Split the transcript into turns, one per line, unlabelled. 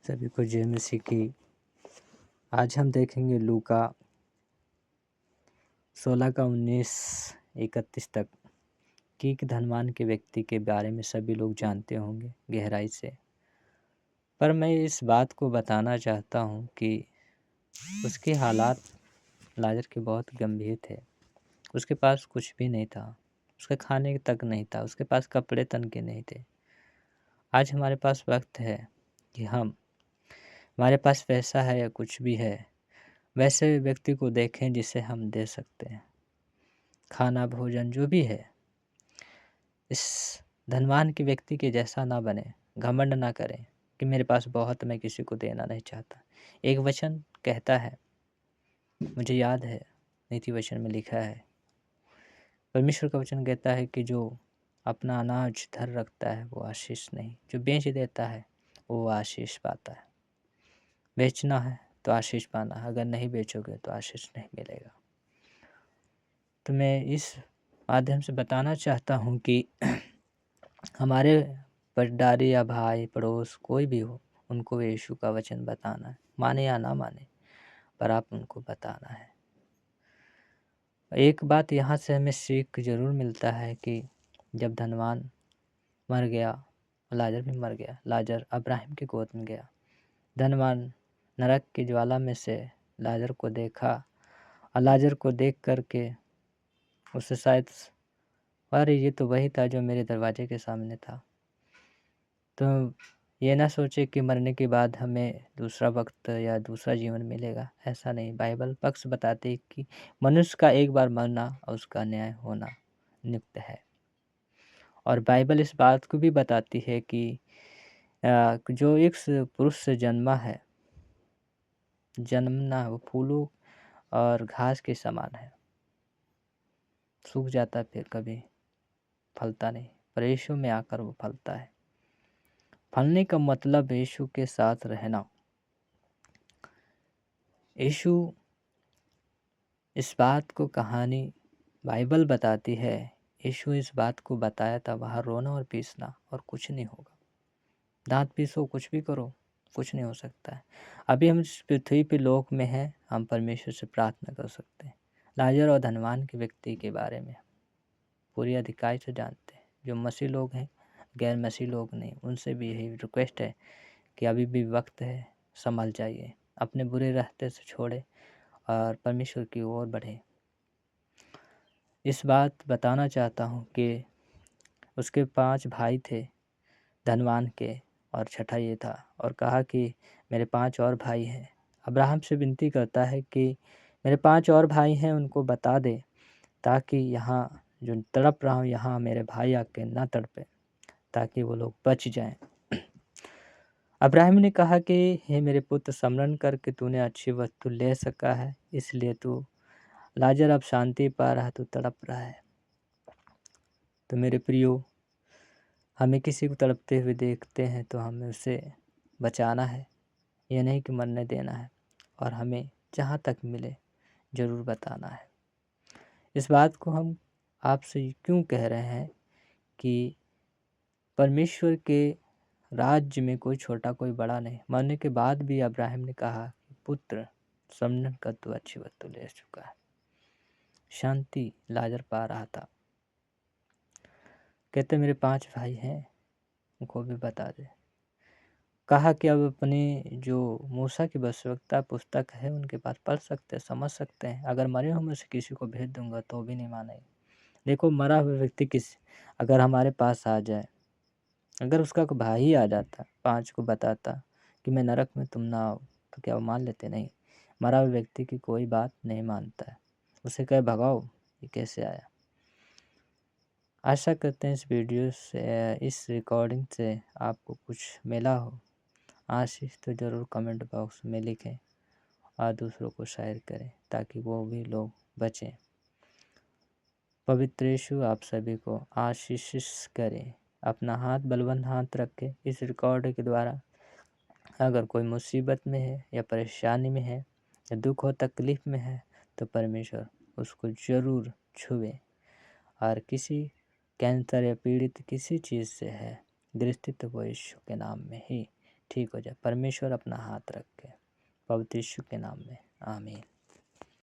सभी को जय मसीह की। आज हम देखेंगे लूका 16 का 19-31 तक कि एक धनवान के व्यक्ति के बारे में सभी लोग जानते होंगे गहराई से, पर मैं इस बात को बताना चाहता हूँ कि उसके हालात लाजर के बहुत गंभीर थे। उसके पास कुछ भी नहीं था, उसके खाने तक नहीं था, उसके पास कपड़े तन के नहीं थे। आज हमारे पास वक्त है कि हमारे पास पैसा है या कुछ भी है, वैसे व्यक्ति को देखें जिसे हम दे सकते हैं। खाना भोजन जो भी है, इस धनवान के व्यक्ति के जैसा ना बने। घमंड ना करें कि मेरे पास बहुत, मैं किसी को देना नहीं चाहता। एक वचन कहता है, मुझे याद है, नीति वचन में लिखा है, परमेश्वर का वचन कहता है कि जो अपना अनाज धर रखता है वो आशीष नहीं, जो बेच देता है वो आशीष पाता है। बेचना है तो आशीष पाना है, अगर नहीं बेचोगे तो आशीष नहीं मिलेगा। तो मैं इस माध्यम से बताना चाहता हूँ कि हमारे पटदारी या भाई पड़ोस कोई भी हो, उनको यीशु का वचन बताना है, माने या ना माने, पर आप उनको बताना है। एक बात यहाँ से हमें सीख ज़रूर मिलता है कि जब धनवान मर गया, लाजर भी मर गया। लाजर अब्राहम की गोद में गया। धनवान नरक की ज्वाला में से लाजर को देखा और लाजर को देख करके उससे शायद, अरे ये तो वही था जो मेरे दरवाजे के सामने था। तो ये ना सोचे कि मरने के बाद हमें दूसरा वक्त या दूसरा जीवन मिलेगा, ऐसा नहीं। बाइबल पक्ष बताते हैं कि मनुष्य का एक बार मरना और उसका न्याय होना नित्य है। और बाइबल इस बात को भी बताती है कि जो एक पुरुष से जन्मा है, जन्मना वो फूलों और घास के समान है, सूख जाता फिर कभी फलता नहीं, पर यीशु में आकर वो फलता है। फलने का मतलब यीशु के साथ रहना। यीशु, इस बात को कहानी बाइबल बताती है, यीशु इस बात को बताया था, वहाँ रोना और पीसना और कुछ नहीं होगा। दांत पीसो, कुछ भी करो, कुछ नहीं हो सकता है। अभी हम इस पृथ्वी पे लोक में हैं, हम परमेश्वर से प्रार्थना कर सकते हैं। लाजर और धनवान के व्यक्ति के बारे में पूरी अधिकारी से जानते हैं। जो मसीह लोग हैं, गैर मसीह लोग नहीं, उनसे भी यही रिक्वेस्ट है कि अभी भी वक्त है, संभल जाइए, अपने बुरे रास्ते से छोड़े और परमेश्वर की ओर बढ़े। इस बात बताना चाहता हूँ कि उसके 5 भाई थे धनवान के, और छठा ये था, और कहा कि मेरे 5 और भाई हैं। अब्राहम से विनती करता है कि मेरे 5 और भाई हैं, उनको बता दे, ताकि यहाँ जो तड़प रहा हूँ, यहाँ मेरे भाई आके ना तड़पे, ताकि वो लोग बच जाएं। अब्राहम ने कहा कि हे मेरे पुत्र, स्मरण करके तूने अच्छी वस्तु ले सका है, इसलिए तू लाजर अब शांति पा रहा है, तू तड़प रहा है। तो मेरे प्रियो, हमें किसी को तड़पते हुए देखते हैं तो हमें उसे बचाना है, ये नहीं कि मरने देना है, और हमें जहाँ तक मिले ज़रूर बताना है। इस बात को हम आपसे क्यों कह रहे हैं कि परमेश्वर के राज्य में कोई छोटा कोई बड़ा नहीं। मरने के बाद भी अब्राहम ने कहा, पुत्र समझन कर तू अच्छी वस्तु ले चुका है। शांति लाजर पा रहा था। कहते मेरे 5 भाई हैं, उनको भी बता दे। कहा कि अब अपनी जो मूसा की भविष्यवक्ता पुस्तक है उनके पास पढ़ सकते हैं, समझ सकते हैं। अगर मरे हुए में से किसी को भेज दूंगा तो भी नहीं मानेंगे। देखो, मरा हुआ व्यक्ति अगर हमारे पास आ जाए, अगर उसका कोई भाई आ जाता, 5 को बताता कि मैं नरक में तुम ना आओ, तो क्या वो मान लेते? नहीं। मरा हुआ व्यक्ति की कोई बात नहीं मानता है। उसे कहे भगाओ, ये कैसे आया। आशा करते हैं इस वीडियो से, इस रिकॉर्डिंग से आपको कुछ मिला हो। आशीष तो ज़रूर कमेंट बॉक्स में लिखें और दूसरों को शेयर करें, ताकि वो भी लोग बचें। पवित्र यीशु आप सभी को आशीष करें। अपना हाथ, बलवंत हाथ रखें इस रिकॉर्ड के द्वारा। अगर कोई मुसीबत में है या परेशानी में है या दुख और तकलीफ़ में है, तो परमेश्वर उसको ज़रूर छुए। और किसी कैंसर या पीड़ित किसी चीज़ से है, दृष्टि, तो वो यीशु के नाम में ही ठीक हो जाए। परमेश्वर अपना हाथ रखे। पवित्र यीशु के नाम में आमीन।